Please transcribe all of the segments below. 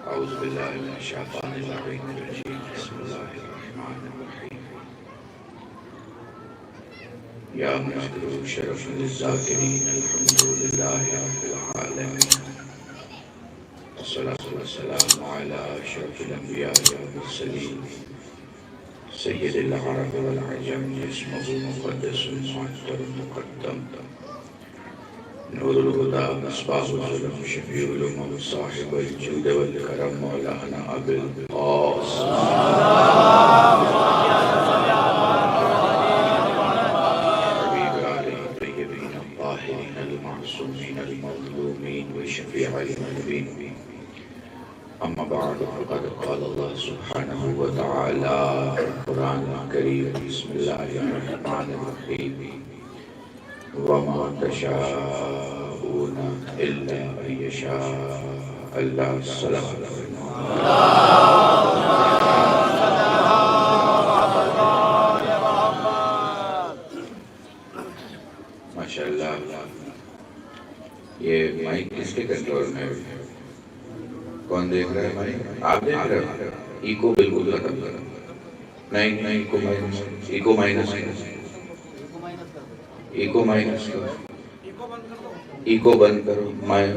أعوذ بالله من الشيطان الرجيم بسم الله الرحمن الرحيم يا مجد شرف للذاكرين الحمد لله رب العالمين والصلاة والسلام على أشرف الأنبياء والمرسلين سيد العرب والعجم اسمه مقدس معطر مقدم نور الهدى مصباح الظلم شفيع الأمم صاحب الجود والكرم مولانا أبي القاسم حبيب عليه الطيبين الطاهرين المعصومين المظلومين وشفيع المذنبين أما بعد فقد قال الله سبحانه وتعالى في القرآن الكريم بسم الله الرحمن الرحيم وما تشاءون إلا أن يشاء الله السلام عليكم ماشاءاللہ. یہ مائک کس کے کنٹرول میں ہے؟ کون دیکھ رہا ہے مائک؟ آپ دیکھ رہے ہیں؟ ایکو بالکل ختم کرو. نہیں echo minus echo minus echo بند کرو.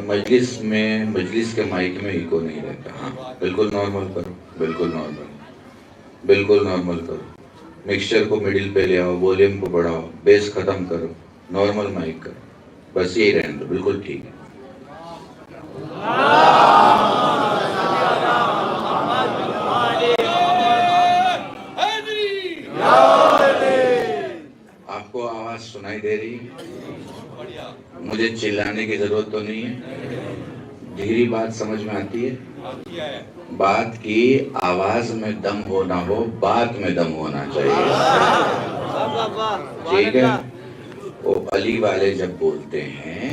مجلس کے مائک میں ایکو نہیں رہتا. ہاں بالکل نارمل کرو. بالکل نارمل کرو. مکسچر کو مڈل پہ لے آؤ. ولیوم کو بڑھاؤ. بیس ختم کرو. نارمل مائک کرو. بس یہی رہنے دو. بالکل ٹھیک ہے. آپ کو آواز سنائی دے رہی ہے؟ مجھے چلانے کی ضرورت تو نہیں ہے. دھیری بات سمجھ میں آتی ہے؟ بات کی آواز میں دم ہو نہ ہو، بات میں دم ہونا چاہیے. ٹھیک ہے. وہ علی والے جب بولتے ہیں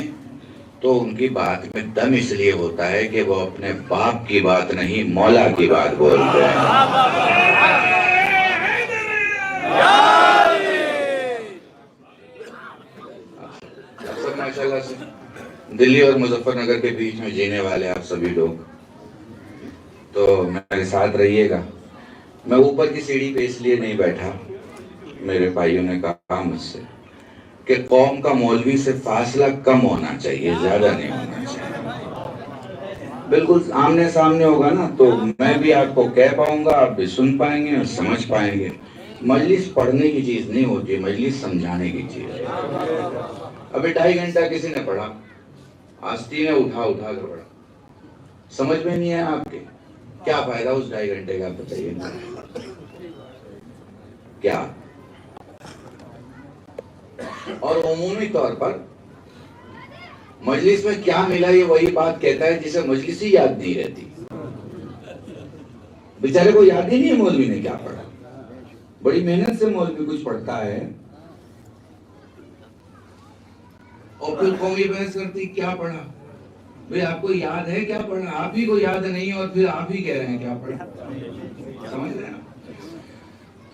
تو ان کی بات میں دم اس لیے ہوتا ہے کہ وہ اپنے باپ کی بات نہیں مولا کی بات بولتے ہیں. ماشاءاللہ سے دلی اور مظفر نگر کے بیچ میں جینے والے آپ سبھی لوگ تو میرے ساتھ رہیے گا. میں اوپر کی سیڑھی پہ اس لیے نہیں بیٹھا، میرے بھائیوں نے کہا مجھ سے کہ قوم کا مولوی سے فاصلہ کم ہونا چاہیے، زیادہ نہیں ہونا چاہیے. بالکل آمنے سامنے ہوگا نا تو میں بھی آپ کو کہہ پاؤں گا، آپ بھی سن پائیں گے اور سمجھ پائیں گے. مجلس پڑھنے کی چیز نہیں ہوتی، مجلس سمجھانے کی چیز ہے. ابھی 2.5 گھنٹہ کسی نے پڑھا، آستی نے اٹھا کر پڑھا. سمجھ میں نہیں ہے آپ کے کیا فائدہ اس 2.5 گھنٹے کا؟ بتائیے کیا. اور عمومی طور پر مجلس میں کیا ملا یہ وہی بات کہتا ہے جسے مجلس ہی یاد نہیں رہتی. بیچارے کو یاد ہی نہیں ہے مولوی نے کیا پڑھا. بڑی محنت سے مولوی کچھ پڑھتا ہے اور پھر قومی بحث کرتی کیا پڑھا. بھئی آپ کو یاد ہے کیا پڑھا؟ آپ ہی کو یاد نہیں اور پھر آپ ہی کہہ رہے ہیں کیا پڑھا. سمجھ رہے ہیں آپ؟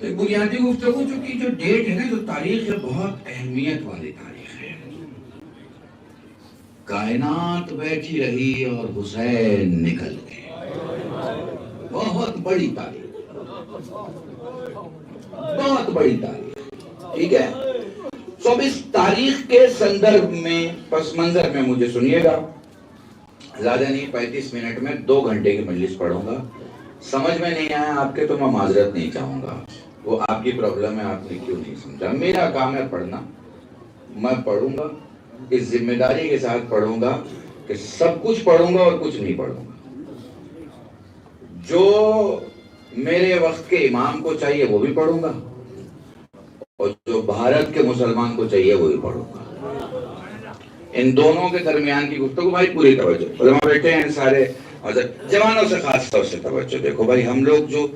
ایک بنیادی گفتگو چونکہ جو ڈیٹ ہے نا، جو تاریخ ہے، بہت اہمیت والی تاریخ ہے. کائنات بیٹھی رہی اور حسین نکل گئے. بہت بڑی تاریخ، بہت بڑی تاریخ. ٹھیک ہے. سو اب اس تاریخ کے سندرب میں، پس منظر میں مجھے سنیے گا. زیادہ نہیں، 35 منٹ میں 2 گھنٹے کی مجلس پڑھوں گا. سمجھ میں نہیں آیا آپ کے تو میں معذرت نہیں چاہوں گا. وہ آپ کی پرابلم ہے، آپ نے کیوں نہیں سمجھا. میرا کام ہے پڑھنا. میں پڑھوں گا، اس ذمہ داری کے ساتھ پڑھوں گا کہ سب کچھ پڑھوں گا اور کچھ نہیں پڑھوں گا. جو میرے وقت کے امام کو چاہیے وہ بھی پڑھوں گا اور جو بھارت کے مسلمان کو چاہیے وہ بھی پڑھوں گا. ان دونوں کے درمیان کی گفتگو بھائی پوری توجہ، علماء بیٹھے ہیں سارے، جوانوں سے خاص طور سے توجہ. دیکھو بھائی، ہم لوگ جو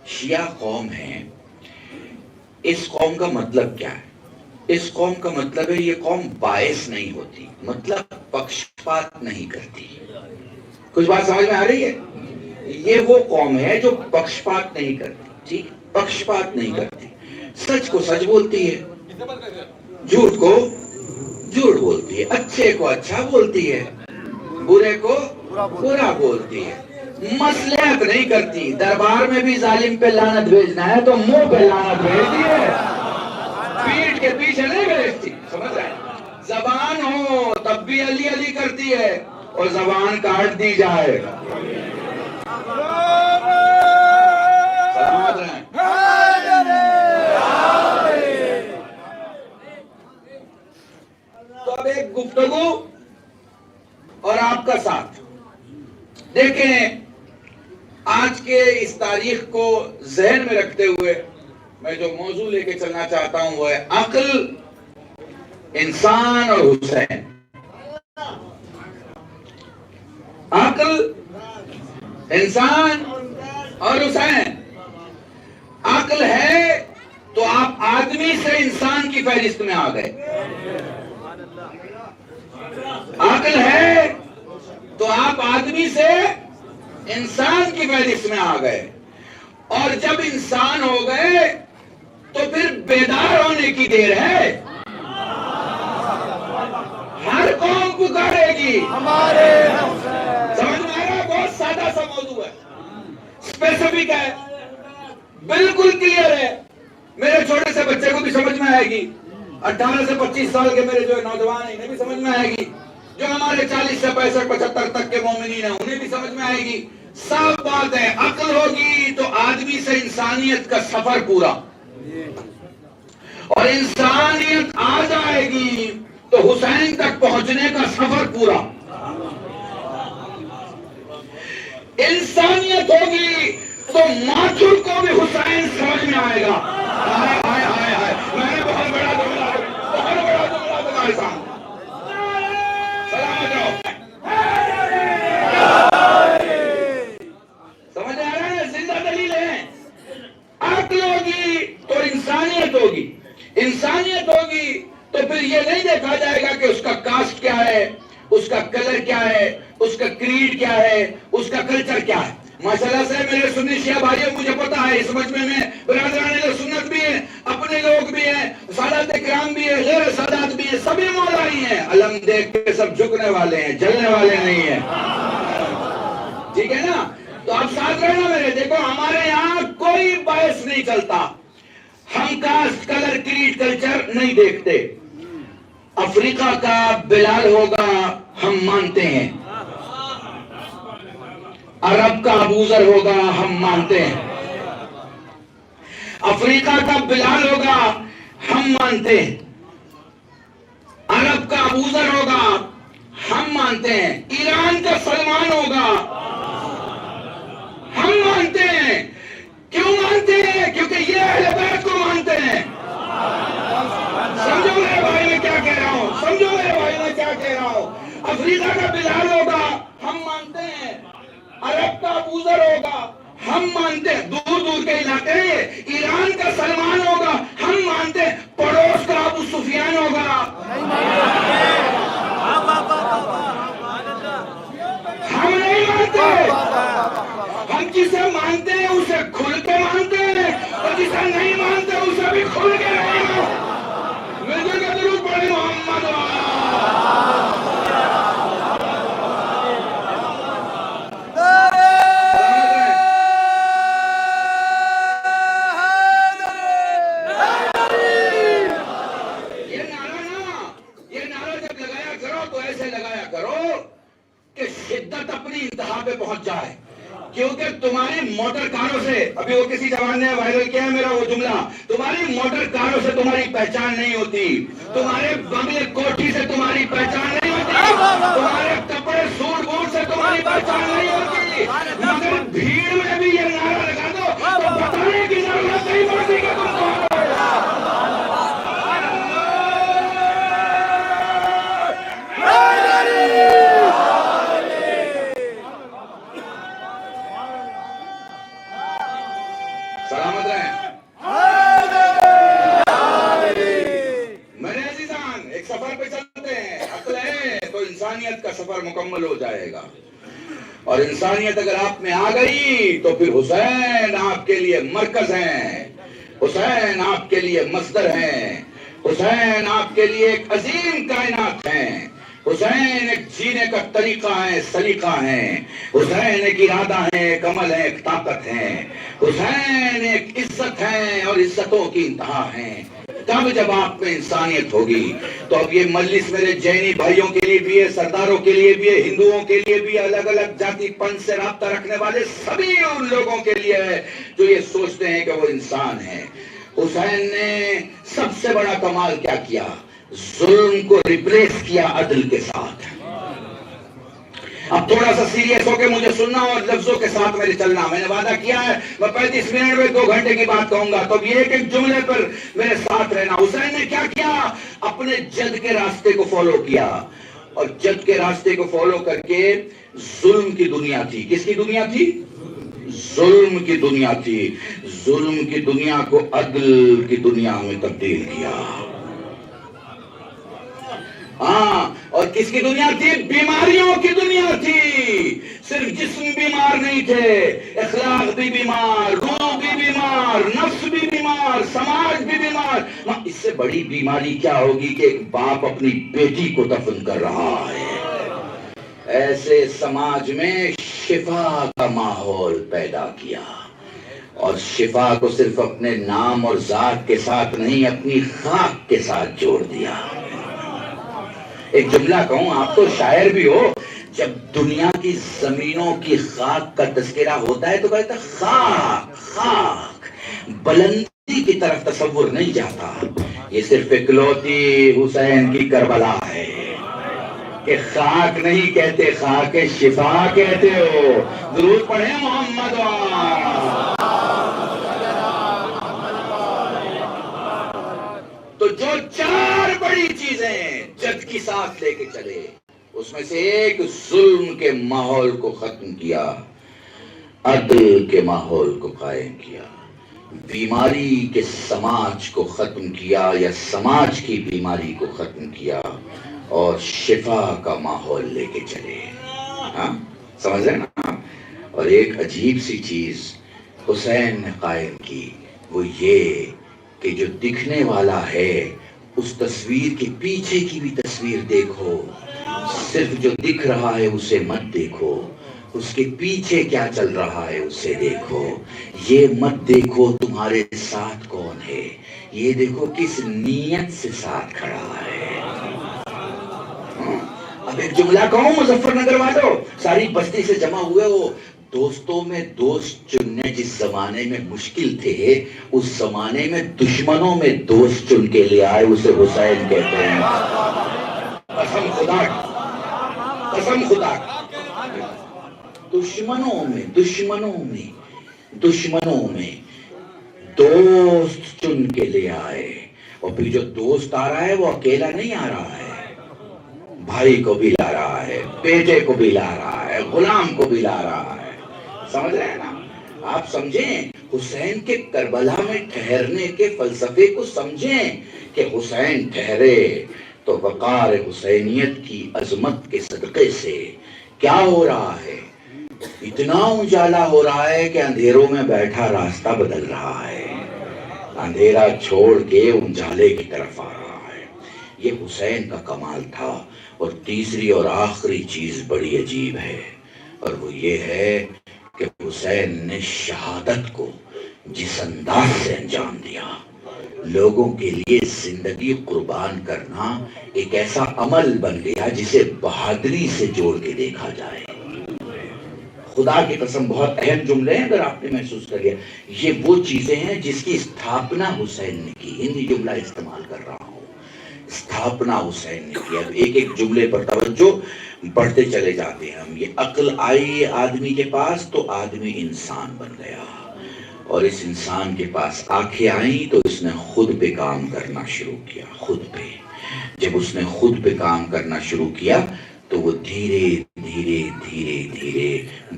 شیعہ قوم ہیں، اس قوم کا مطلب کیا ہے؟ اس قوم کا مطلب ہے یہ قوم باعث نہیں ہوتی، مطلب پکشپات نہیں کرتی. کچھ بات سمجھ میں آ رہی ہے؟ یہ وہ قوم ہے جو پکشپات نہیں کرتی. ٹھیک، پکشپات نہیں کرتی، سچ کو سچ بولتی ہے، جھوٹ کو جھوٹ بولتی ہے، اچھے کو اچھا بولتی ہے، برے کو برا بولتی ہے، مصلحت نہیں کرتی. دربار میں بھی ظالم پہ لعنت بھیجنا ہے تو منہ پہ لعنت بھیجتی ہے، پیٹ کے پیچھے نہیں بھیجتی. سمجھ رہے ہیں؟ زبان ہو تب بھی علی علی کرتی ہے، اور زبان کاٹ دی جائے سلامت رہیں. تو اب ایک گفتگو اور آپ کا ساتھ. دیکھیں، آج کے اس تاریخ کو ذہن میں رکھتے ہوئے میں جو موضوع لے کے چلنا چاہتا ہوں وہ ہے عقل، انسان اور حسین. عقل، انسان اور حسین. عقل ہے تو آپ آدمی سے انسان کی فہرست میں آ گئے. عقل ہے تو آپ آدمی سے انسان کی فہرست میں آ گئے، اور جب انسان ہو گئے تو پھر بیدار ہونے کی دیر ہے. ہر قوم پکارے گی ہمارے سمجھ میں آ رہا ہے؟ بہت سادہ سا موضوع ہے، اسپیسیفک ہے، بالکل کلیئر ہے. میرے چھوٹے سے بچے کو بھی سمجھ میں آئے گی، 18 سے 25 سال کے میرے جو نوجوان ہیں انہیں بھی سمجھ میں آئے گی، جو ہمارے 40 سے 65 75 تک کے مومنین ہیں انہیں بھی سمجھ میں آئے گی. صاف بات ہے، عقل ہوگی تو آدمی سے انسانیت کا سفر پورا، اور انسانیت آ جائے گی تو حسین تک پہنچنے کا سفر پورا. انسانیت ہوگی تو ماتھر کو بھی حسین سمجھ میں آئے گا. میں نے بہت بڑا جملہ تمہارے سامنے. سلامت رہو. سمجھ آ رہا ہے؟ زندہ دلیل ہے. عقل ہوگی تو انسانیت ہوگی، انسانیت ہوگی تو پھر یہ نہیں دیکھا جائے گا کہ اس کا کاسٹ کیا ہے، اس کا کلر کیا ہے، اس کا کریڈ کیا ہے، اس کا کلچر کیا ہے. ماشاءاللہ سے میرے سنی شیعہ بھائیوں، مجھے پتا ہے اس مجمع میں برادران اہل سنت بھی ہیں، اپنے لوگ بھی ہیں، سادات کرام بھی ہیں، غیر سادات بھی ہیں، سبھی مولائی ہیں. علم دیکھ کے سب جھکنے والے ہیں، جلنے والے نہیں ہیں. ٹھیک ہے نا؟ تو آپ ساتھ رہنا میرے. دیکھو، ہمارے یہاں کوئی باعث نہیں چلتا، ہم کاسٹ کلر کریڈ کلچر نہیں دیکھتے. افریقہ کا بلال ہوگا ہم مانتے ہیں، عرب کا ابوذر ہوگا ہم مانتے ہیں، افریقہ کا بلال ہوگا ہم مانتے ہیں، عرب کا ابوذر ہوگا ہم مانتے ہیں، ایران کا سلمان ہوگا ہم مانتے ہیں. کیوں مانتے ہیں؟ کیونکہ یہ اہل بیت کو مانتے ہیں. سمجھو میرے بھائی میں کیا کہہ رہا ہوں، سمجھو میرے بھائی میں کیا کہہ رہا ہوں. افریقہ کا بلال ہوگا ہم مانتے ہیں، عرب کا ابوذر ہوگا ہم مانتے ہیں، دور دور کے علاقے ہیں. ایران کا سلمان ہوگا ہم مانتے ہیں، پڑوس کا ابو سفیان ہوگا ہم نہیں مانتے. ہم جسے مانتے ہیں اسے کھل کے مانتے ہیں، اور جسے نہیں مانتے اسے بھی کھل کے نہیں مانتے. مجھے کہ درود پڑھیں محمد یہ نعرہ جب لگایا کرو تو ایسے لگایا کرو کہ شدت اپنی انتہا پہ پہنچ جائے. کیونکہ تمہاری موٹر کاروں سے، ابھی وہ کسی جوان نے وائرل کیا ہے میرا وہ جملہ، تمہاری موٹر کاروں سے تمہاری پہچان نہیں ہوتی، تمہارے بنگلے کوٹھی سے تمہاری پہچان نہیں ہوتی، تمہارے کپڑے سوٹ بوٹ سے تمہاری پہچان نہیں ہوتی. مگر بھیڑ میں بھی یہ نعرہ لگا دو تو بتانے کی ضرورت نہیں پڑتی کہ تم کون ہو. انسانیت کا سفر مکمل ہو جائے گا. اور انسانیت اگر آپ میں آ گئی تو پھر حسین آپ کے لیے مرکز ہیں, حسین آپ کے لیے مصدر ہیں, حسین آپ کے لیے ایک عظیم کائنات ہیں, حسین ایک جینے کا طریقہ ہے, سلیقہ ہے, حسین ایک ارادہ ہے, ایک عمل ہے, ایک طاقت ہے, حسین ایک عزت ہے اور عزتوں کی انتہا ہے. تب جب آپ میں انسانیت ہوگی تو اب یہ مجلس میرے جینی بھائیوں کے لیے بھی ہے, سرداروں کے لیے بھی ہے, ہندوؤں کے لیے بھی, الگ الگ جاتی پن سے رابطہ رکھنے والے سبھی ان لوگوں کے لیے ہے جو یہ سوچتے ہیں کہ وہ انسان ہیں. حسین نے سب سے بڑا کمال کیا کیا؟ ظلم کو ریپلیس کیا عدل کے ساتھ. اب تھوڑا سا سیریس ہو کے مجھے سننا اور لفظوں کے ساتھ میرے چلنا. میں نے وعدہ کیا ہے میں 35 منٹ میں 2 گھنٹے کی بات کہوں گا, تو اب یہ ایک جملے پر میرے ساتھ رہنا. حسین نے کیا کیا؟ اپنے جد کے راستے کو فالو کیا, اور جد کے راستے کو فالو کر کے ظلم کی دنیا تھی. کس کی دنیا تھی؟ ظلم کی دنیا تھی. ظلم کی دنیا کو عدل کی دنیا میں تبدیل کیا. ہاں, اور کس کی دنیا تھی؟ بیماریوں کی دنیا تھی. صرف جسم بیمار نہیں تھے, اخلاق بھی بیمار, روح بھی بیمار, نفس بھی بیمار, سماج بھی بیمار. اس سے بڑی بیماری کیا ہوگی کہ ایک باپ اپنی بیٹی کو دفن کر رہا ہے. ایسے سماج میں شفا کا ماحول پیدا کیا, اور شفا کو صرف اپنے نام اور ذات کے ساتھ نہیں, اپنی خاک کے ساتھ جوڑ دیا. ایک جملہ کہوں, آپ تو شاعر بھی ہو, جب دنیا کی زمینوں کی خاک کا تذکرہ ہوتا ہے تو کہتا خاک خاک, بلندی کی طرف تصور نہیں جاتا. یہ صرف اکلوتی حسین کی کربلا ہے کہ خاک نہیں کہتے, خاک شفا کہتے ہو. درود پڑھیں محمد وآلہ. تو جو 4 بڑی چیزیں جد کی ساتھ لے کے چلے, اس میں سے ایک ظلم کے ماحول کو ختم کیا, عدل کے ماحول کو قائم کیا, بیماری کے سماج کو ختم کیا یا سماج کی بیماری کو ختم کیا, اور شفا کا ماحول لے کے چلے. ہاں سمجھ رہے نا. اور ایک عجیب سی چیز حسین نے قائم کی, وہ یہ کہ جو دکھنے والا ہے اس تصویر کے پیچھے کی بھی تصویر دیکھو. صرف جو دکھ رہا ہے اسے مت دیکھو, اس کے پیچھے کیا چل رہا ہے اسے دیکھو. یہ مت دیکھو تمہارے ساتھ کون ہے, یہ دیکھو کس نیت سے ساتھ کھڑا ہے. اب ایک جملہ کہوں مظفر نگر والوں, ساری بستی سے جمع ہوئے ہو, دوستوں میں دوست چننے جس زمانے میں مشکل تھے, اس زمانے میں دشمنوں میں دوست چن کے لے آئے, اسے حسین کہتے ہیں. قسم خدا, قسم خدا, دشمنوں میں دوست چن کے لے آئے. اور پھر جو دوست آ رہا ہے وہ اکیلا نہیں آ رہا ہے, بھائی کو بھی لا رہا ہے, بیٹے کو بھی لا رہا ہے, غلام کو بھی لا رہا ہے. سمجھ رہے ہیں نا. آپ سمجھیں حسین کے کربلا میں ٹھہرنے کے فلسفے کو, سمجھیں کہ حسین ٹھہرے تو وقار حسینیت کی عظمت کے صدقے سے کیا ہو رہا ہے, اتنا اجالا ہو رہا ہے کہ اندھیروں میں بیٹھا راستہ بدل رہا ہے, اندھیرا چھوڑ کے اجالے کی طرف آ رہا ہے. یہ حسین کا کمال تھا. اور تیسری اور آخری چیز بڑی عجیب ہے, اور وہ یہ ہے کہ حسین نے شہادت کو جس انداز سے انجام دیا. لوگوں کے لیے زندگی قربان کرنا ایک ایسا عمل بن گیا جسے بہادری سے جوڑ کے دیکھا جائے. خدا کی قسم بہت اہم جملے ہیں, اگر آپ نے محسوس کر لیا. یہ وہ چیزیں ہیں جس کی استھاپنا حسین نے کی. ہندی جملہ استعمال کر رہا ہوں, استھاپنا حسین نے کی. اب ایک ایک جملے پر توجہ, بڑھتے چلے جاتے ہیں ہم. یہ عقل آئی آدمی کے پاس تو آدمی انسان بن گیا, اور اس انسان کے پاس آنکھیں آئیں تو اس نے خود پہ کام کرنا شروع کیا. خود پہ جب اس نے خود پہ کام کرنا شروع کیا تو وہ دھیرے دھیرے دھیرے دھیرے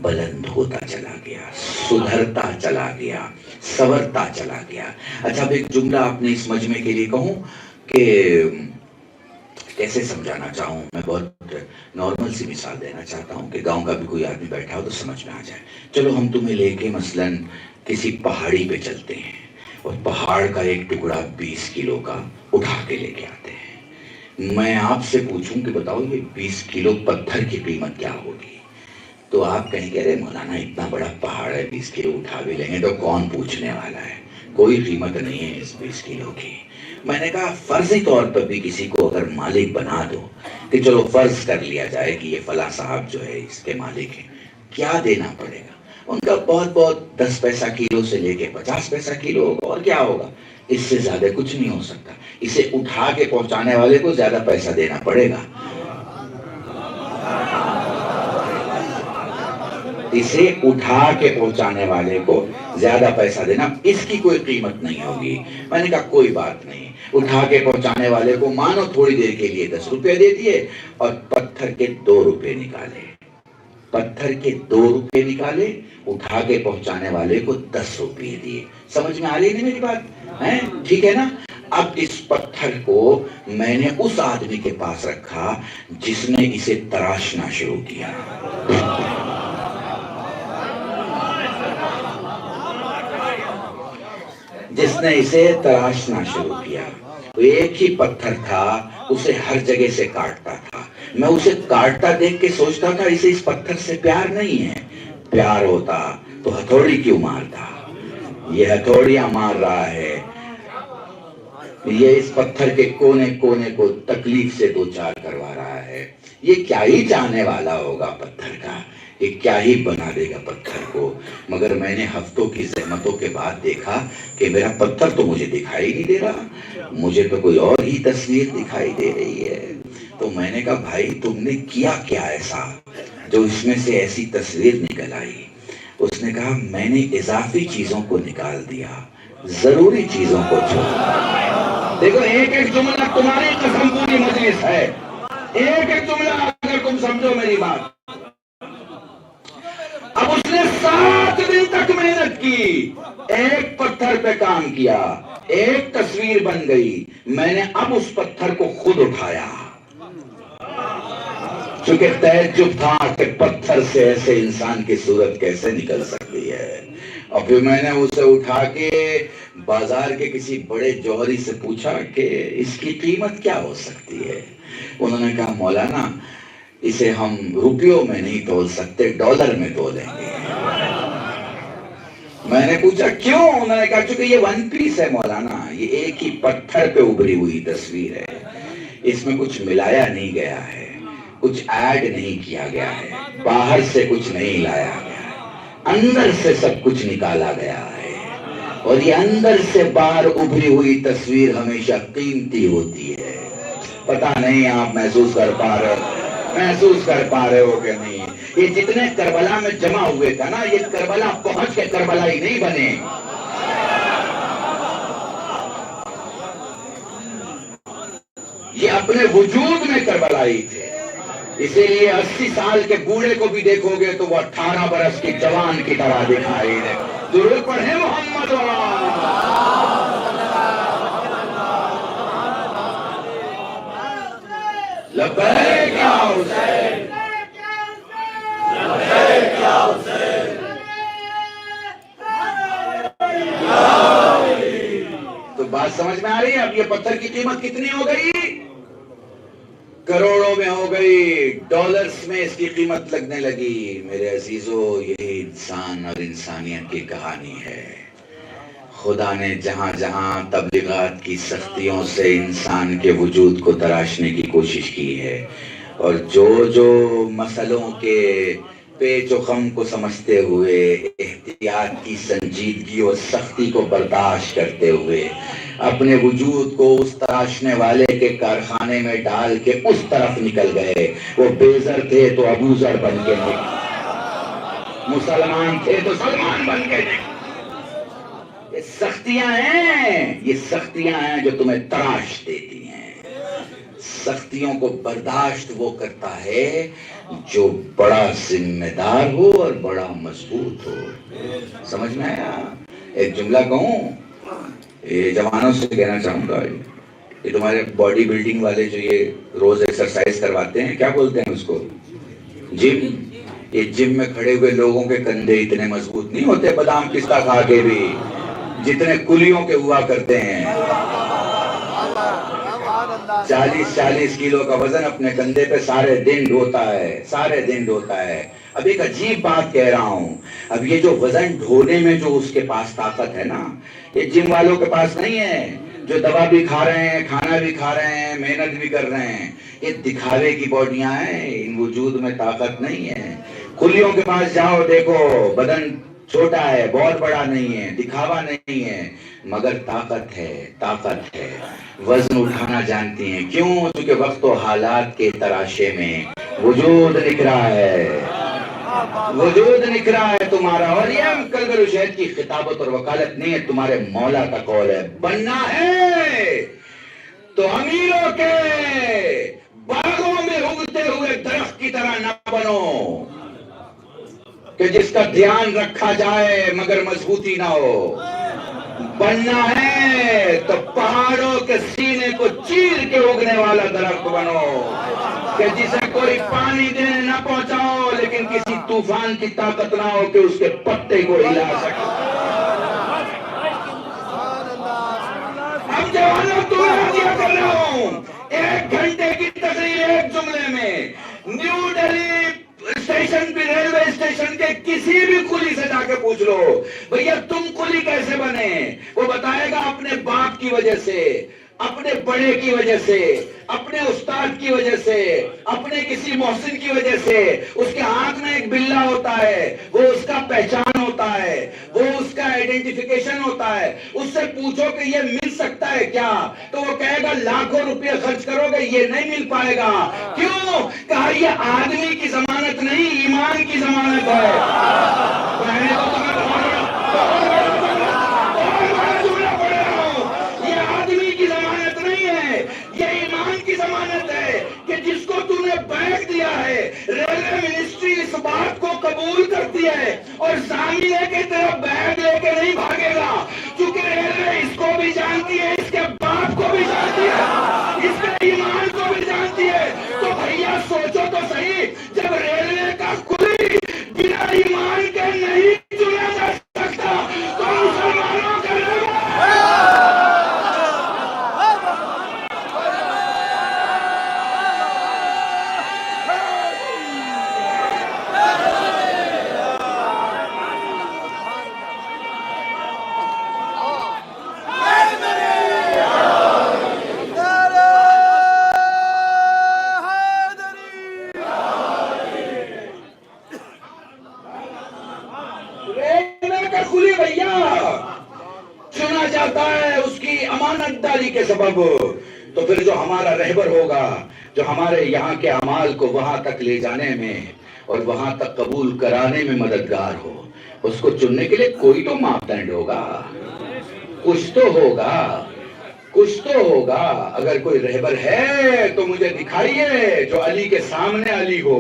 بلند ہوتا چلا گیا, سدھرتا چلا گیا, سنورتا چلا گیا. اچھا اب ایک جملہ اپنے اس مجمع کے لیے کہوں کہ کیسے سمجھانا چاہوں میں, بہت نارمل سی مثال دینا چاہتا ہوں کہ گاؤں کا بھی کوئی آدمی بیٹھا ہو تو سمجھ میں آ جائے. چلو ہم تمہیں لے کے مثلاً کسی پہاڑی پہ چلتے ہیں اور پہاڑ کا ایک ٹکڑا 20 کلو کا اٹھا کے لے کے آتے ہیں. میں آپ سے پوچھوں کہ بتاؤ یہ 20 کلو پتھر کی قیمت کیا ہوگی؟ تو آپ کہیں گے ارے مولانا اتنا بڑا پہاڑ ہے 20 کلو اٹھا بھی لیں گے تو کون پوچھنے والا ہے، کوئی قیمت نہیں ہے اس 20 کلو کی. میں نے کہا فرضی طور پر بھی کسی کو اگر مالک بنا دو کہ چلو فرض کر لیا جائے کہ یہ فلاں صاحب جو ہے اس کے مالک ہیں، کیا دینا پڑے گا؟ ان کا بہت بہت 10 پیسہ کلو سے لے کے 50 پیسہ کلو ہوگا، اور کیا ہوگا؟ اس سے زیادہ کچھ نہیں ہو سکتا. اسے اٹھا کے پہنچانے والے کو زیادہ پیسہ دینا پڑے گا. اسے اٹھا کے پہنچانے والے کو زیادہ پیسہ دینا، اس کی کوئی قیمت نہیں ہوگی. میں نے کہا کوئی بات نہیں، اٹھا کے پہنچانے والے کو مانو تھوڑی دیر کے لیے 10 روپے دے دیے اور پتھر کے 2 روپے نکالے. پتھر کے 2 روپے نکالے، اٹھا کے پہنچانے والے کو 10 روپے دیے. سمجھ میں آ رہی ہے میری بات؟ ٹھیک ہے نا؟ اب اس پتھر کو میں نے اس آدمی کے پاس رکھا جس نے اسے تراشنا شروع کیا. جس نے اسے تراشنا شروع کیا. ایک ہی پتھر تھا، اسے ہر جگہ سے کاٹتا تھا. میں اسے کاٹتا دیکھ کے سوچتا تھا اسے اس پتھر سے پیار نہیں ہے. پیار ہوتا تو ہتھوڑی کیوں مارتا؟ یہ ہتھوڑیاں مار رہا ہے، یہ اس پتھر کے کونے کونے کو تکلیف سے دوچار کروا رہا ہے. یہ کیا ہی چاہنے والا ہوگا پتھر کا، یہ کیا ہی بنا دے گا پتھر کو. مگر میں نے ہفتوں کی زحمتوں کے بعد دیکھا کہ میرا پتھر تو مجھے دکھائی نہیں دے رہا، مجھے تو کوئی اور ہی تصویر دکھائی دے رہی ہے. تو میں نے کہا بھائی تم نے کیا کیا ایسا جو اس میں سے ایسی تصویر نکل آئی؟ اس نے کہا میں نے اضافی چیزوں کو نکال دیا، ضروری چیزوں کو چھوڑ. دیکھو ایک ایک جملہ تمہاری قسم پوری مجلس ہے، ایک ایک جملہ اگر تم سمجھو میری بات. اب اس نے 7 دن تک محنت کی، ایک پتھر پہ کام کیا، ایک تصویر بن گئی. میں نے اب اس پتھر کو خود اٹھایا چونکہ تعجب تھا کہ پتھر سے ایسے انسان کی صورت کیسے نکل سکتی ہے. اور پھر میں نے اسے اٹھا کے بازار کے کسی بڑے جوہری سے پوچھا کہ اس کی قیمت کیا ہو سکتی ہے. انہوں نے کہا مولانا اسے ہم روپیوں میں نہیں تول سکتے، ڈالر میں تولیں گے. میں نے پوچھا کیوں؟ انہوں نے کہا چونکہ یہ 1 پیس ہے مولانا، یہ ایک ہی پتھر پہ ابھری ہوئی تصویر ہے، اس میں کچھ ملایا نہیں گیا ہے، کچھ ایڈ نہیں کیا گیا ہے، باہر سے کچھ نہیں لایا گیا ہے، اندر سے سب کچھ نکالا گیا ہے. اور یہ اندر سے باہر ابھری ہوئی تصویر ہمیشہ قیمتی ہوتی ہے. پتہ نہیں آپ محسوس کر پا رہے ہو کہ نہیں؟ یہ جتنے کربلا میں جمع ہوئے تھا نا، یہ کربلا پہنچ کے کربلا ہی نہیں بنے. یہ اپنے وجود میں کربلائی تھے. اسی لیے 80 سال کے بوڑھے کو بھی دیکھو گے تو وہ 18 برس کی جوان کی طرح دکھائی دے. درود پڑھیں محمد لبیک یا حسین، لبیک یا حسین. تو بات سمجھ میں آ رہی ہے؟ اب یہ پتھر کی قیمت کتنی ہو گئی؟ کروڑوں میں ہو گئی، ڈالرز میں اس کی قیمت لگنے لگی. میرے عزیزو یہی انسان اور انسانیت کی کہانی ہے. خدا نے جہاں جہاں تبلیغات کی سختیوں سے انسان کے وجود کو تراشنے کی کوشش کی ہے، اور جو جو مسئلوں کے پیچ و خم کو سمجھتے ہوئے احتیاط کی سنجیدگی اور سختی کو برداشت کرتے ہوئے اپنے وجود کو اس تراشنے والے کے کارخانے میں ڈال کے اس طرف نکل گئے. وہ بیزر تھے تو ابوذر بن کے نکلے، مسلمان تھے تو سلمان بن کے نکلے. یہ سختیاں ہیں، یہ سختیاں ہیں جو تمہیں تراش دیتی ہیں. سختیوں کو برداشت وہ کرتا ہے جو بڑا ذمہ دار ہو اور بڑا مضبوط ہو. سمجھ میں آیا؟ ایک جملہ کہوں، یہ جوانوں سے کہنا چاہوں گا، یہ تمہارے باڈی بلڈنگ والے جو یہ روز ایکسرسائز کرواتے ہیں، کیا بولتے ہیں اس کو؟ جم. یہ جم میں کھڑے ہوئے لوگوں کے کندھے اتنے مضبوط نہیں ہوتے بادام پستہ کھا کے بھی، جتنے کلیوں کے ہوا کرتے ہیں. 40 کلو کا وزن اپنے کندھے پہ سارے دن ڈھوتا ہے، سارے دن ڈھوتا ہے. اب ایک عجیب بات کہہ رہا ہوں، اب یہ جو وزن ڈھونے میں جو اس کے پاس طاقت ہے نا، یہ جم والوں کے پاس نہیں ہے، جو دوا بھی کھا رہے ہیں، کھانا بھی کھا رہے ہیں، محنت بھی کر رہے ہیں. یہ دکھاوے کی باڈیاں ہیں، ان وجود میں طاقت نہیں ہے. کلیوں کے پاس جاؤ، دیکھو بدن چھوٹا ہے، بہت بڑا نہیں ہے، دکھاوا نہیں ہے، مگر طاقت ہے، طاقت ہے. وزن اٹھانا جانتی ہیں. کیوں؟ کیونکہ وقت و حالات کے تراشے میں وجود نکھرا ہے، وجود نکھرا ہے تمہارا. اور یہ کلبل شہد کی خطابت اور وکالت نہیں ہے، تمہارے مولا کا قول ہے. بننا ہے تو امیروں کے باغوں میں اگتے ہوئے درخت کی طرح نہ بنو کہ جس کا دھیان رکھا جائے مگر مضبوطی نہ ہو. بننا ہے تو پہاڑوں کے سینے کو چیر کے اگنے والا درخت بنو کہ جسے کوئی پانی دینے نہ پہنچاؤ لیکن کسی طوفان کی طاقت نہ ہو کہ اس کے پتے کو ہلا سکے. ہم جوانوں تمہیں دیا کر رہا ہوں 1 گھنٹے کی تقریر ایک جملے میں. نیو دہلی اسٹیشن پہ، ریلوے اسٹیشن کے کسی بھی کلی سے جا کے پوچھ لو بھیا تم کلی کیسے بنے، وہ بتائے گا اپنے باپ کی وجہ سے، اپنے بڑے کی وجہ سے، اپنے استاد کی وجہ سے، اپنے کسی محسن کی وجہ سے. اس کے ہاتھ میں ایک بلا ہوتا ہے، وہ اس کا پہچان ہوتا ہے، وہ اس کا آئیڈینٹیفیکیشن ہوتا ہے. اس سے پوچھو کہ یہ مل سکتا ہے کیا، تو وہ کہے گا لاکھوں روپے خرچ کرو گے یہ نہیں مل پائے گا. کیوں؟ کہا یہ آدمی کی ضمانت نہیں، ایمان کی ضمانت ہے. جس کو تم نے بیگ دیا ہے، ریلوے منسٹری اس بات کو قبول کرتی ہے اور سامنے کی طرف بیگ لے کے نہیں بھاگے گا، کیونکہ ریلوے اس کو بھی جانتی ہے، اس کے باپ کو بھی جانتی ہے، اس کے ایمان کو بھی جانتی ہے. تو بھیا سوچو تو صحیح، جب ریلوے کا کوئی بنا ایمان کے نہیں چنا جا سکتا تو مسلمانوں کا چنا جاتا ہے اس کی امانت داری کے سبب. تو پھر جو ہمارا رہبر ہوگا، جو ہمارے یہاں کے اعمال کو وہاں تک لے جانے میں اور وہاں تک قبول کرانے میں مددگار ہو، اس کو چننے کے لیے کوئی تو ماپدنڈ ہوگا، کچھ تو ہوگا، کچھ تو ہوگا. اگر کوئی رہبر ہے تو مجھے دکھائیے جو علی کے سامنے علی ہو،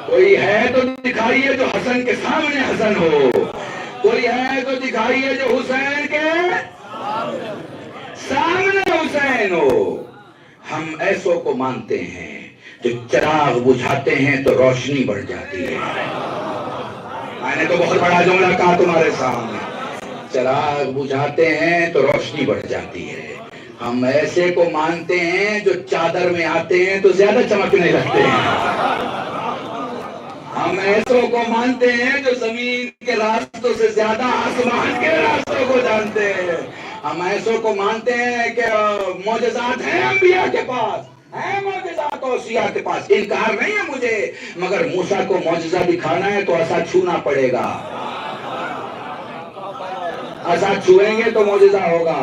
کوئی ہے تو دکھائیے جو حسن کے سامنے حسن ہو، کوئی ہے تو دکھائیے جو حسین کے سامنے حسین ہو. ہم ایسوں کو مانتے ہیں جو چراغ بجھاتے ہیں تو روشنی بڑھ جاتی ہے. میں نے تو بہت بڑا جملہ کہا تمہارے سامنے، چراغ بجھاتے ہیں تو روشنی بڑھ جاتی ہے. ہم ایسے کو مانتے ہیں جو چادر میں آتے ہیں تو زیادہ چمکنے لگتے ہیں. ہم ایسوں کو مانتے ہیں جو زمین کے راستوں سے زیادہ آسمان کے راستوں کو جانتے ہیں. ہم ایسوں کو مانتے ہیں کہ معجزات ہیں انبیاء کے پاس، ہیں معجزات اوصیاء کے پاس، انکار نہیں ہے مجھے، مگر موسیٰ کو معجزہ دکھانا ہے تو عصا چھونا پڑے گا. عصا چھوئیں گے تو معجزہ ہوگا.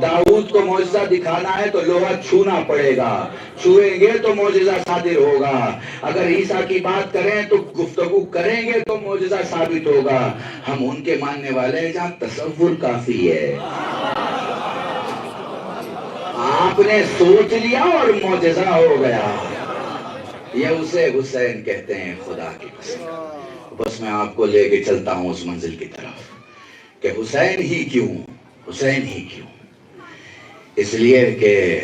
داؤد کو معجزہ دکھانا ہے تو لوہا چھونا پڑے گا، چھوئیں گے تو معجزہ صادر ہوگا. اگر عیسیٰ کی بات کریں تو گفتگو کریں گے تو معجزہ ثابت ہوگا. ہم ان کے ماننے والے ہیں جہاں تصور کافی ہے. آپ نے سوچ لیا اور معجزہ ہو گیا. یہ اسے حسین کہتے ہیں خدا کی قسم. بس میں آپ کو لے کے چلتا ہوں اس منزل کی طرف کہ حسین ہی کیوں، حسین ہی کیوں. اس لیے کہ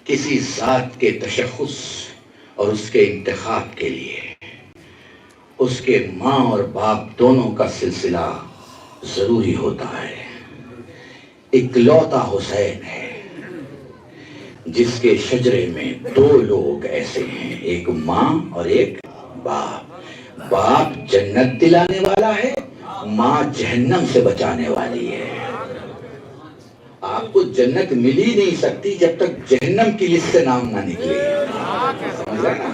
کسی ذات کے تشخص اور اس کے انتخاب کے لیے اس کے ماں اور باپ دونوں کا سلسلہ ضروری ہوتا ہے. اکلوتا حسین ہے جس کے شجرے میں دو لوگ ایسے ہیں، ایک ماں اور ایک باپ. باپ جنت دلانے والا ہے، ماں جہنم سے بچانے والی ہے. آپ کو جنت مل ہی نہیں سکتی جب تک جہنم کی لسٹ سے نام نہ نکلے. سمجھ رہے نا؟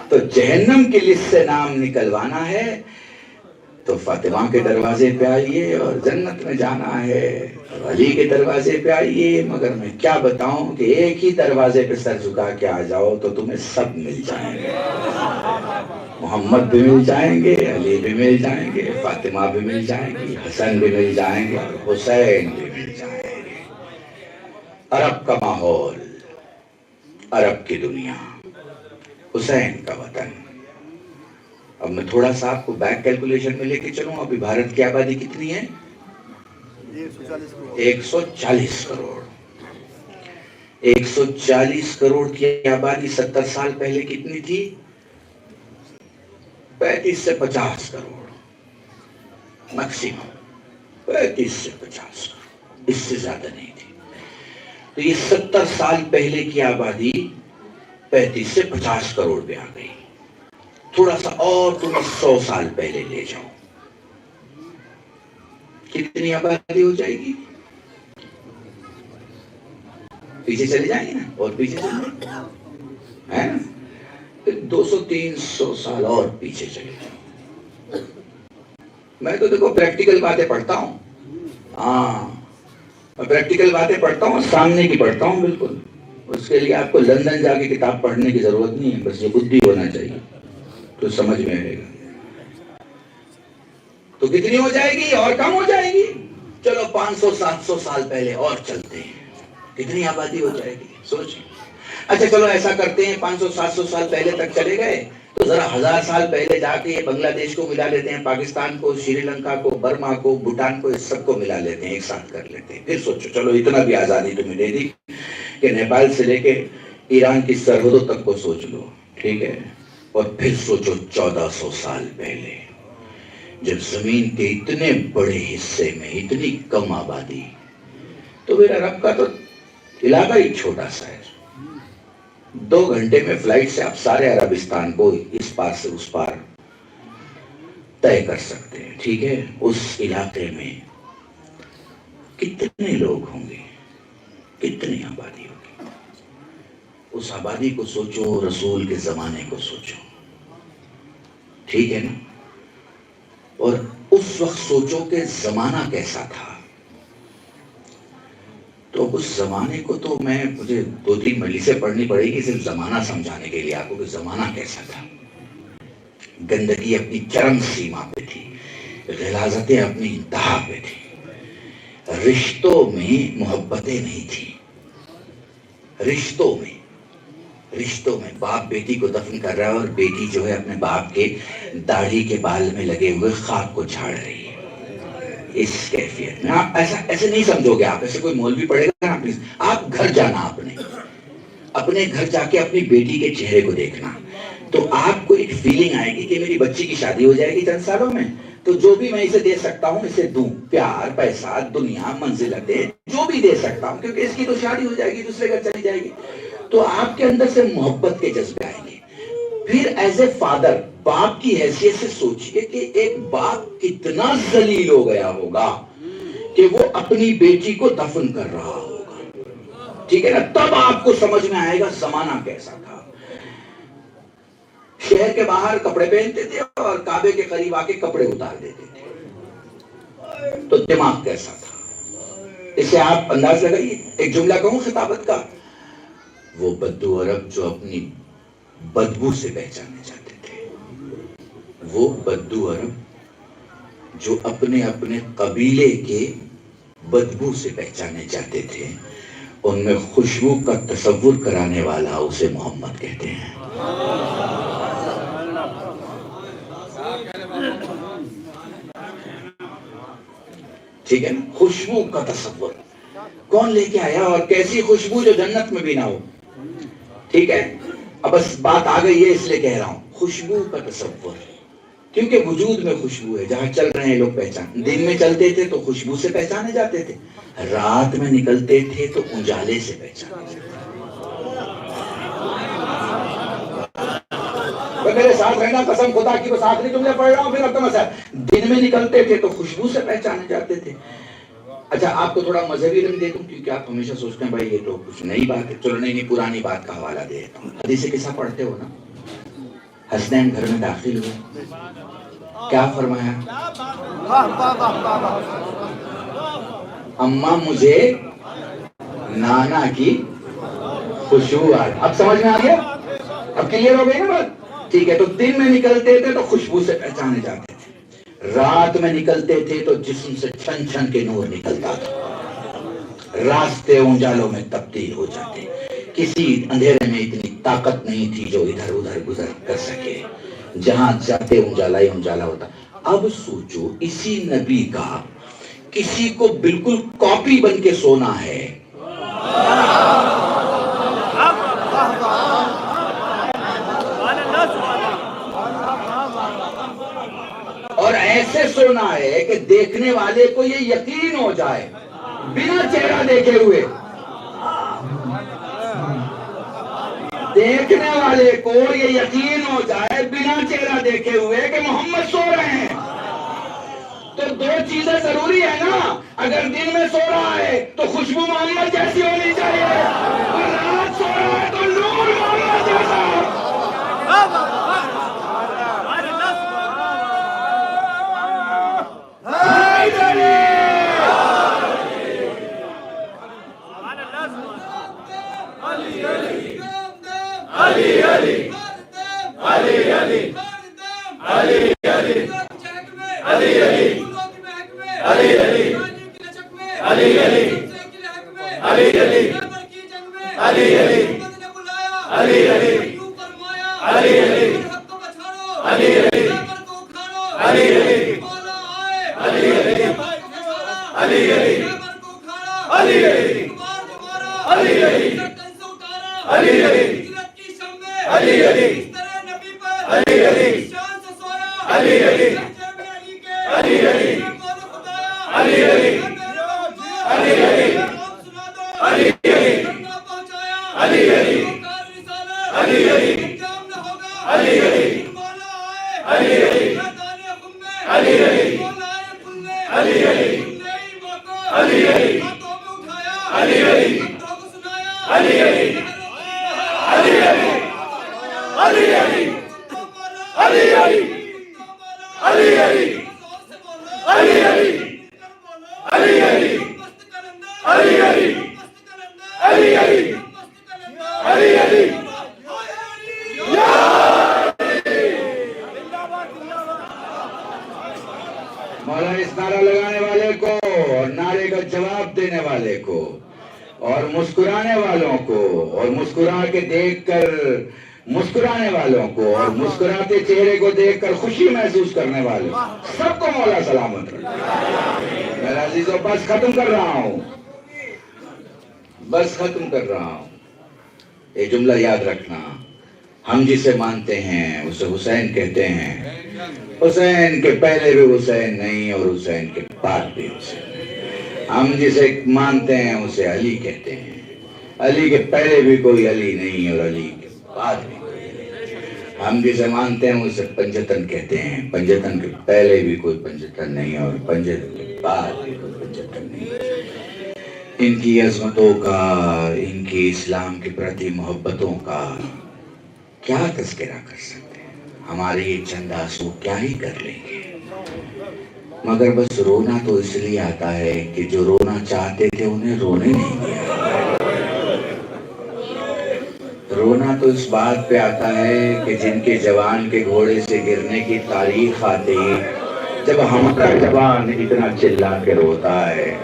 تو جہنم کی لسٹ سے نام نکلوانا ہے تو فاطمہ کے دروازے پہ آئیے، اور جنت میں جانا ہے علی کے دروازے پہ آئیے. مگر میں کیا بتاؤں کہ ایک ہی دروازے پہ سر جھکا کے آ جاؤ تو تمہیں سب مل جائیں گے. محمد بھی مل جائیں گے، علی بھی مل جائیں گے، فاطمہ بھی مل جائیں گی، حسن بھی مل جائیں گے، اور حسین بھی مل جائیں گے. عرب کا ماحول، عرب کی دنیا، حسین کا وطن. اب میں تھوڑا سا آپ کو بیک کیلکولیشن میں لے کے چلوں. ابھی بھارت کی آبادی کتنی ہے؟ 140 کروڑ. 140 کروڑ کی آبادی 70 سال پہلے کتنی تھی؟ 35 سے 50 کروڑ میکسیمم. 35 سے 50 کروڑ، اس سے زیادہ نہیں تھی. تو یہ 70 سال پہلے کی آبادی 35 سے 50 کروڑ پہ آ گئی. تھوڑا سا اور تمہیں 100 سال پہلے لے جاؤ، کتنی آبادی ہو جائے گی؟ پیچھے چلے جائیں گے نا، اور پیچھے چلے ہے نا، 200-300 سال اور پیچھے چلے جاؤ. میں تو دیکھو پریکٹیکل باتیں پڑھتا ہوں. ہاں میں پریکٹیکل باتیں پڑھتا ہوں، سامنے کی پڑھتا ہوں. بالکل اس کے لیے آپ کو لندن جا کے کتاب پڑھنے کی ضرورت نہیں ہے، بس یہ بدھی ہونا چاہیے تو سمجھ میں آئے گا. تو کتنی ہو جائے گی اور کم ہو جائے گی؟ چلو 500-700 سال پہلے اور چلتے ہیں، کتنی آبادی ہو جائے گی سوچیں. اچھا چلو ایسا کرتے ہیں، 500-700 سال پہلے تک چلے گئے تو ذرا 1000 سال پہلے جا کے بنگلہ دیش کو ملا لیتے ہیں، پاکستان کو، سری لنکا کو، برما کو، بھوٹان کو، اس سب کو ملا لیتے ہیں، ایک ساتھ کر لیتے ہیں. پھر سوچو چلو اتنا بھی آزادی تمہیں دے دی کہ نیپال سے لے کے ایران کی سرحدوں تک کو سوچ لو، ٹھیک ہے. اور پھر سوچو 1400 سال پہلے جب زمین کے اتنے بڑے حصے میں اتنی کم آبادی، تو پھر عرب کا تو علاقہ ہی چھوٹا سا ہے. 2 گھنٹے میں فلائٹ سے آپ سارے عربستان کو اس پار سے اس پار طے کر سکتے ہیں، ٹھیک ہے. اس علاقے میں کتنے لوگ ہوں گے، کتنی آبادی ہوگی؟ اس آبادی کو سوچو، رسول کے زمانے کو سوچو، ٹھیک ہے نا. اور اس وقت سوچو کہ زمانہ کیسا تھا. تو اس زمانے کو تو مجھے 2-3 مجلسیں پڑھنی پڑے گی صرف زمانہ سمجھانے کے لیے آپ کو کہ زمانہ کیسا تھا. گندگی اپنی چرم سیما پہ تھی، غلاظتیں اپنی انتہا پہ تھی، رشتوں میں محبتیں نہیں تھی. رشتوں میں باپ بیٹی کو دفن کر رہا ہے اور بیٹی جو ہے اپنے باپ کے داڑھی کے بال میں لگے ہوئے خاک کو جھاڑ رہی ہے. اس کیفیت میں آپ ایسے نہیں سمجھو گے. آپ ایسے کوئی مولوی پڑھے گا نا، آپ گھر جانا، اپنے گھر جا کے اپنی بیٹی کے چہرے کو دیکھنا، تو آپ کو ایک فیلنگ آئے گی کہ میری بچی کی شادی ہو جائے گی چند سالوں میں، تو جو بھی میں اسے دے سکتا ہوں اسے دوں، پیار، پیسہ، دنیا، منزلتیں، جو بھی دے سکتا ہوں، کیونکہ اس کی تو شادی ہو جائے گی، دوسرے گھر چلی جائے گی. تو آپ کے اندر سے محبت کے جذبے آئیں گے. پھر ایز اے فادر، باپ کی حیثیت سے سوچئے کہ ایک باپ کتنا ذلیل ہو گیا ہوگا کہ وہ اپنی بیٹی کو دفن کر رہا ہوگا، ٹھیک ہے نا. تب آپ کو سمجھ میں آئے گا زمانہ کیسا تھا. شہر کے باہر کپڑے پہنتے تھے اور کعبے کے قریب آ کے کپڑے اتار دیتے تھے، تو دماغ کیسا تھا. اسے آپ انداز لگائیے. ایک جملہ کہوں خطابت کا، وہ بدو عرب جو اپنی بدبو سے پہچانے جاتے تھے، وہ بدو عرب جو اپنے قبیلے کے بدبو سے پہچانے جاتے تھے، ان میں خوشبو کا تصور کرانے والا اسے محمد کہتے ہیں. ٹھیک ہے نا، خوشبو کا تصور. کون لے کے آیا؟ اور کیسی خوشبو جو جنت میں بھی نہ ہو. ٹھیک ہے، اب بس بات آ گئی ہے اس لیے کہہ رہا ہوں، خوشبو کا تصور. کیونکہ وجود میں خوشبو ہے، جہاں چل رہے ہیں لوگ پہچان. دن میں چلتے تھے تو خوشبو سے پہچانے جاتے تھے، رات میں نکلتے تھے تو اجالے سے پہچانے جاتے تھے. میرے ساتھ رہنا، قسم خدا کی، بس آخری جملے پڑھ رہا ہوں پھر اب تو مسئلہ. دن میں نکلتے تھے تو خوشبو سے پہچانے جاتے تھے. اچھا آپ کو تھوڑا مذہبی رنگ دے دوں، کیونکہ آپ ہمیشہ سوچتے ہیں بھائی یہ تو کچھ نئی بات ہے. چلو نہیں، پرانی بات کا حوالہ دے دیتا ہوں. حدیث قصہ پڑھتے ہو نا؟ حسنین گھر میں داخل ہوئے، کیا فرمایا؟ اماں مجھے نانا کی خوشبو آ رہی. اب سمجھ میں آ گیا؟ اب کلیئر ہو گئی نا بات؟ ٹھیک ہے. تو دن میں نکلتے تھے تو خوشبو سے پہچانے جاتے تھے، رات میں نکلتے تھے تو جسم سے چھن چھن کے نور نکلتا تھا، راستے اجالوں میں تبدیل ہو جاتے. کسی اندھیرے میں اتنی طاقت نہیں تھی جو ادھر ادھر گزر کر سکے، جہاں جاتے اجالا ہی اجالا ہوتا. اب سوچو اسی نبی کا کسی کو بالکل کاپی بن کے سونا ہے، اور ایسے سونا ہے کہ دیکھنے والے کو یہ یقین ہو جائے بنا چہرہ دیکھے ہوئے، دیکھنے والے کو یہ یقین ہو جائے بنا چہرہ دیکھے ہوئے کہ محمد سو رہے ہیں. تو دو چیزیں ضروری ہے نا. اگر دن میں سو رہا ہے تو خوشبو محمد جیسی ہونی چاہیے، اور رات سو رہا ہے تو نور محمد جیسا. مولا اس نعرہ لگانے والے کو اور نعرے کا جواب دینے والے کو اور مسکرانے والوں کو اور مسکرا کے دیکھ کر مسکرانے والوں کو اور مسکراتے چہرے کو دیکھ کر خوشی محسوس کرنے والوں سب کو مولا سلامت رکھے. میرا عزیزو بس ختم کر رہا ہوں، بس ختم کر رہا ہوں. یہ جملہ یاد رکھنا، ہم جسے مانتے ہیں اسے حسین کہتے ہیں. حسین کے پہلے بھی حسین نہیں اور حسین کے بعد بھی حسین نہیں. ہم جسے مانتے ہیں اسے علی کہتے ہیں. علی کے پہلے بھی کوئی علی نہیں اور علی کے بعد بھی کوئی علی نہیں. ہم جسے مانتے ہیں اسے پنجتن کہتے ہیں. پنجتن کے پہلے بھی کوئی پنجتن نہیں اور پنجتن کے بعد بھی کوئی پنجتن نہیں. ان کی عظمتوں کا، ان کی اسلام کے پرتی محبتوں کا کیا تذکرہ کر سکتے ہیں؟ ہمارے یہ چند آنسو کیا ہی کر لیں گے. مگر بس رونا تو اس لیے آتا ہے کہ جو رونا چاہتے تھے انہیں رونے نہیں دیا. رونا تو اس بات پہ آتا ہے کہ جن کے جوان کے گھوڑے سے گرنے کی تاریخ آتی، جب ہمارا جوان اتنا چلا کے روتا ہے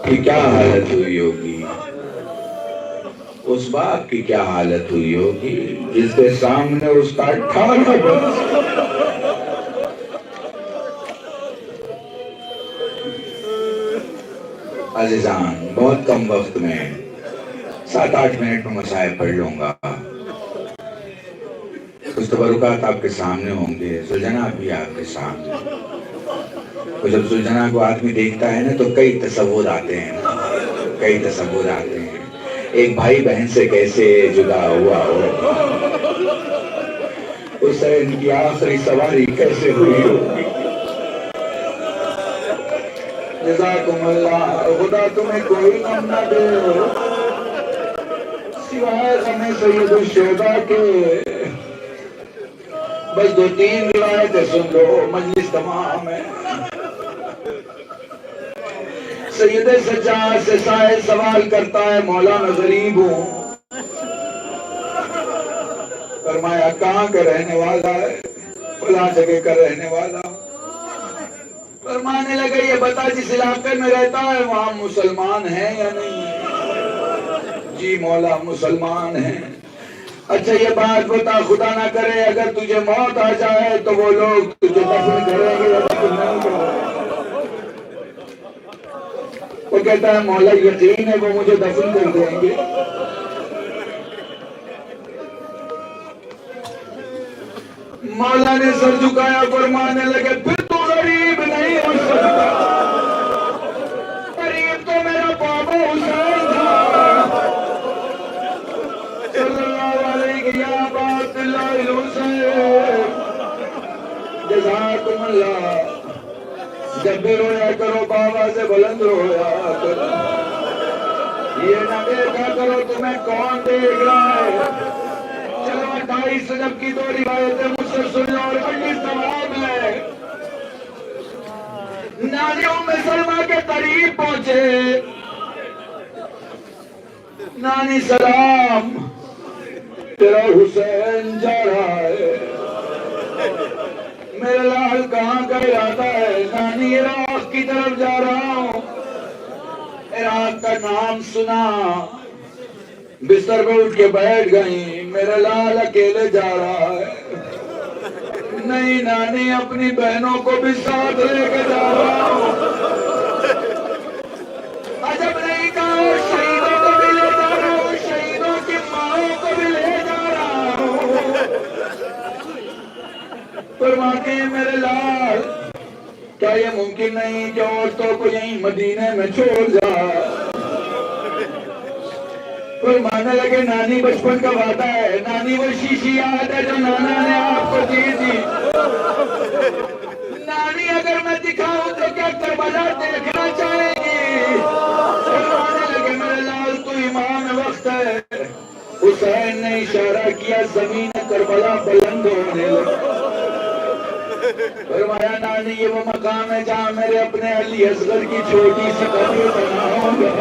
کہ کیا حالت ہوئی ہوگی، اس باپ کی کیا حالت ہوئی ہوگی جس کے سامنے اس کا 18 برس عزیزان بہت کم وقت میں 7-8 منٹ میں مسائل پڑھ لوں گا. کچھ تبرکات آپ کے سامنے ہوں گے، سلجھنا بھی آپ کے سامنے. تو جب سلجھنا کو آدمی دیکھتا ہے نا تو کئی تصور آتے ہیں. ایک بھائی بہن سے کیسے جدا ہوا ہو، حسین کی آخری سواری کیسے ہوئی ہوگی. جزاکم اللہ. خدا تمہیں کوئی غم نہ دے سوائے غم سید الشہداء کے. بس 2-3 روایتیں سن لو، مجلس تمام ہے. سید سجاد سے سائل سوال کرتا ہے، مولا میں غریب ہوں. فرمایا کہاں کا رہنے والا ہے؟ فلاں جگہ کا رہنے والا. فرمانے لگے یہ بتا جس علاقے میں رہتا ہے وہاں مسلمان ہیں یا نہیں ہے؟ جی مولا مسلمان ہیں. اچھا یہ بات بتا، خدا نہ کرے اگر تجھے موت آ جائے تو وہ لوگ تجھے دفن کریں گے یا دفن نہیں کریں گے؟ وہ کہتا ہے مولا یقین ہے وہ مجھے دفن کر دیں گے. مولا نے سر جھکایا، فرمانے لگے پھر تو غریب نہیں ہو سکتا. غریب تو میرا بابا حسین تھا صلی اللہ علیہ یا بات اللہ الحسین. جزاکم اللہ. جب بھی رویا کرو بابا سے بلند رویا کرو. یہ نہ دیکھا کرو تمہیں کون دیکھ رہا ہے. چلو 28 رجب کی 2 روایتیں مجھ سے سن لو اور مجلس تمام ہے. نانی ام سلمہ کے قریب پہنچے. نانی سلام، تیرا حسین جا رہا ہے. میرا لال کہاں کا ارادہ ہے؟ نانی عراق کی طرف جا رہا ہوں. عراق کا نام سنا، بستر پہ اٹھ کے بیٹھ گئی. میرا لال اکیلے جا رہا ہے. نہیں نانی اپنی بہنوں کو بھی ساتھ لے کے جا رہا ہوں. عجب نہیں کہا، شہیدوں کو بھی لے جا رہا ہوں، شہیدوں کی ماں کو بھی لے جا رہا ہوں. فرماتے ہیں میرے لال کیا یہ ممکن نہیں کہ عورتوں کو یہیں مدینے میں چھوڑ جا؟ فرمانے لگے نانی بچپن کا وعدہ ہے. نانی وہ شیشی یاد ہے جو نانا نے آپ کو دی تھی. نانی اگر میں دکھاؤں تو کیا کربلا دیکھنا چاہیں گی؟ فرمانے لگے میرے لال تو امام وقت ہے. حسین نے اشارہ کیا، زمین کربلا بلند ہونے لگی. فرمایا نانی یہ وہ مقام ہے جہاں میرے اپنے علی اصغر کی چھوٹی سی قبر بناؤں گا.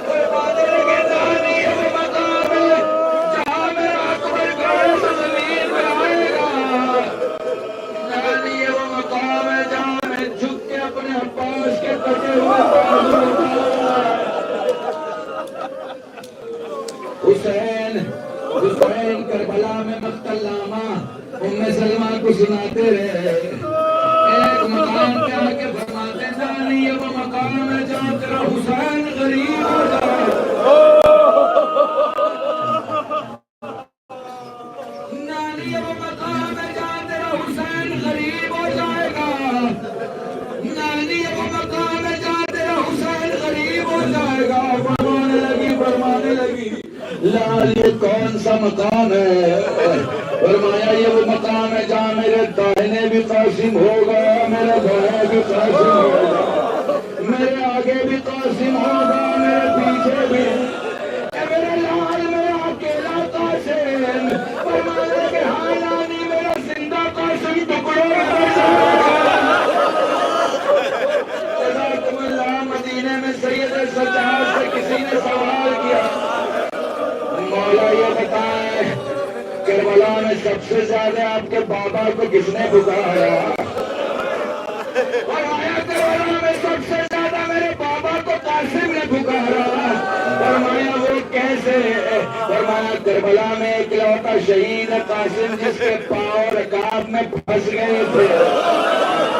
فرمانے لگے نانی یہ وہ مقام ہے جہاں میرا اکبر گوش زمین میں آئے گا. نانی یہ وہ مقام ہے جہاں میں جھک کے اپنے عباس کے کٹے ہوئے بازو اٹھاؤں. حسین کربلا میں مقتل نامہ ام سلمہ کو سناتے رہے. ایک مقام پہ آ کے فرماتے نانی یہ وہ مقام ہے جہاں تیرا حسین غریب ہو جائے. نانی یہ وہ مقام ہے جہاں تیرا حسین غریب ہو جائے گا. نانی یہ وہ مقام ہے جہاں تیرا حسین غریب ہو جائے گا. فرمانے لگی لال یہ کون سا مقام ہے؟ فرمایا یہ وہ مقام ہے جہاں میرے دائنے بھی قاسم ہوگا، میرے بائیں بھی قاسم ہوگا، میرے آگے بھی قاسم ہوگا، میرے پیچھے بھی. اے میرے لال میرا اکیلا قاسم. فرمانے کہ ہاں نانی میرا زندہ قاسم ٹکڑوں میں بڑھ جائے گا. جزاکم اللہ. مدینے میں سید سجاد سے کسی نے سوال کیا، مولا یہ بتائیں کربلا میں سب سے زیادہ آپ کے بابا کو کس نے پکارا؟ اور آیا کربلا میں سب سے زیادہ میرے بابا کو قاسم نے پکارا. فرمایا وہ کیسے؟ فرمایا کربلا میں اکلوتا شہید قاسم جس کے پاؤں اور کان سیلاب میں پھنس گئے تھے،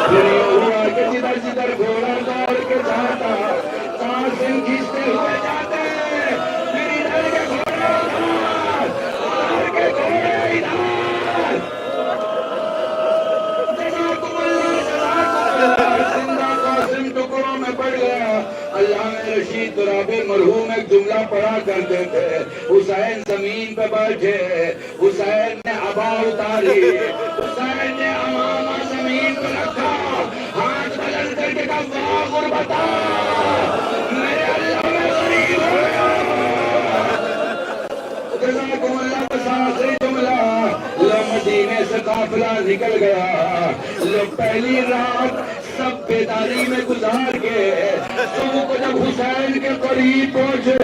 پھر یہ ہوا کہ جدھر جدھر گھوڑا دوڑ کے جاتا قاسم کھینچتے ہوئے جاتے، پھر ادھر کے گھوڑے ادھر کے گھوڑے ادھر، جزاکم اللہ زندہ قاسم ٹکڑوں میں پڑ گیا۔ علامہ رشید ترابی مرحوم ایک جملہ پڑھا کرتے تھے، حسین زمین پہ بیٹھے، حسین نے عبا اتاری، حسین نے امامہ زمین پہ رکھا، ہاتھ بلند کر کے کہا واہ غربتا میرے اللہ میں غریب ہو گیا۔ جزاکم اللہ بس آخری جملہ، لو مدینے سے قافلہ نکل گیا، لو پہلی رات سب بیداری میں گزار کے صبح کو جب حسین کے قریب پہنچے